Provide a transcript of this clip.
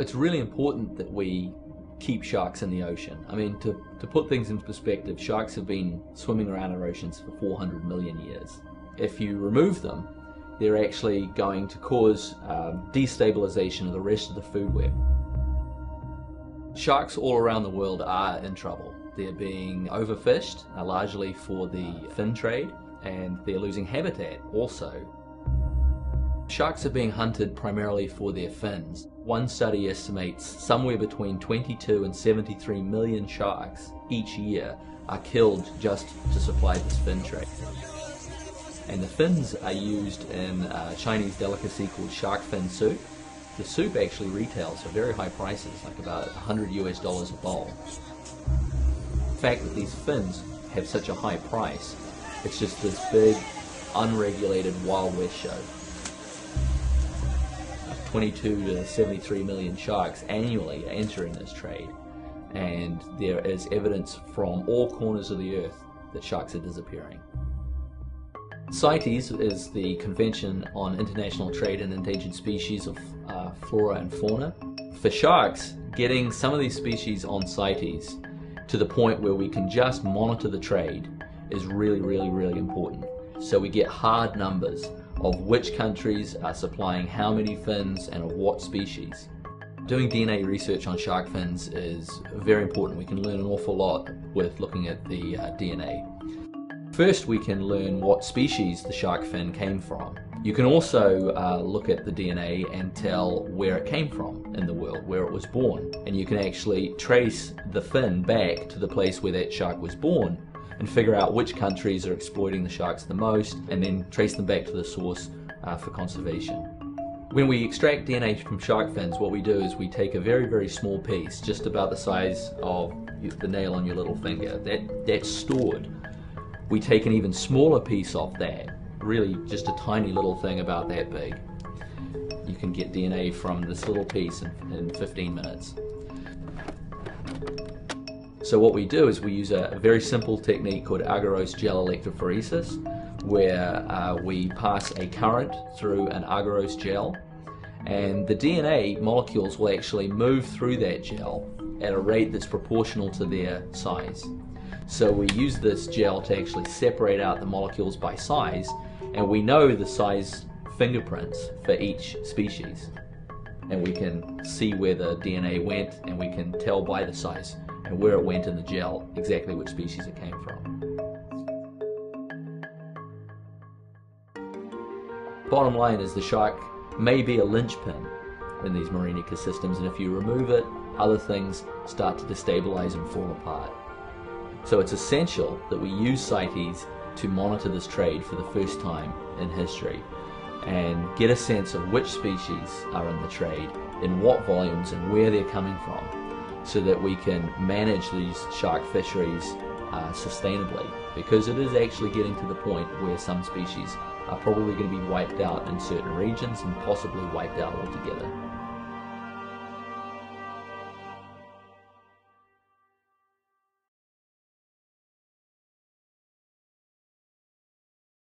It's really important that we keep sharks in the ocean. I mean, to put things into perspective, sharks have been swimming around our oceans for 400 million years. If you remove them, they're actually going to cause destabilization of the rest of the food web. Sharks all around the world are in trouble. They're being overfished, largely for the fin trade, and they're losing habitat also. Sharks are being hunted primarily for their fins. One study estimates somewhere between 22 and 73 million sharks each year are killed just to supply this fin trade. And the fins are used in a Chinese delicacy called shark fin soup. The soup actually retails for very high prices, like about $100 US a bowl. The fact that these fins have such a high price, it's just this big, unregulated Wild West show. 22 to 73 million sharks annually are entering this trade, and there is evidence from all corners of the earth that sharks are disappearing. CITES is the Convention on International Trade in Endangered Species of Flora and Fauna. For sharks, getting some of these species on CITES to the point where we can just monitor the trade is really important. So we get hard numbers of which countries are supplying how many fins and of what species. Doing DNA research on shark fins is very important. We can learn an awful lot with looking at the DNA. First, we can learn what species the shark fin came from. You can also look at the DNA and tell where it came from in the world, where it was born. And you can actually trace the fin back to the place where that shark was born and figure out which countries are exploiting the sharks the most, and then trace them back to the source for conservation. When we extract DNA from shark fins, what we do is we take a very small piece, just about the size of the nail on your little finger. That's stored. We take an even smaller piece off that, really just a tiny little thing about that big. You can get DNA from this little piece in 15 minutes. So what we do is we use a very simple technique called agarose gel electrophoresis, where we pass a current through an agarose gel, and the DNA molecules will actually move through that gel at a rate that's proportional to their size. So we use this gel to actually separate out the molecules by size, and we know the size fingerprints for each species. And we can see where the DNA went, and we can tell by the size and where it went in the gel exactly which species it came from. Bottom line is the shark may be a linchpin in these marine ecosystems, and if you remove it, other things start to destabilize and fall apart. So it's essential that we use CITES to monitor this trade for the first time in history and get a sense of which species are in the trade, in what volumes and where they're coming from, so that we can manage these shark fisheries sustainably, because it is actually getting to the point where some species are probably going to be wiped out in certain regions and possibly wiped out altogether.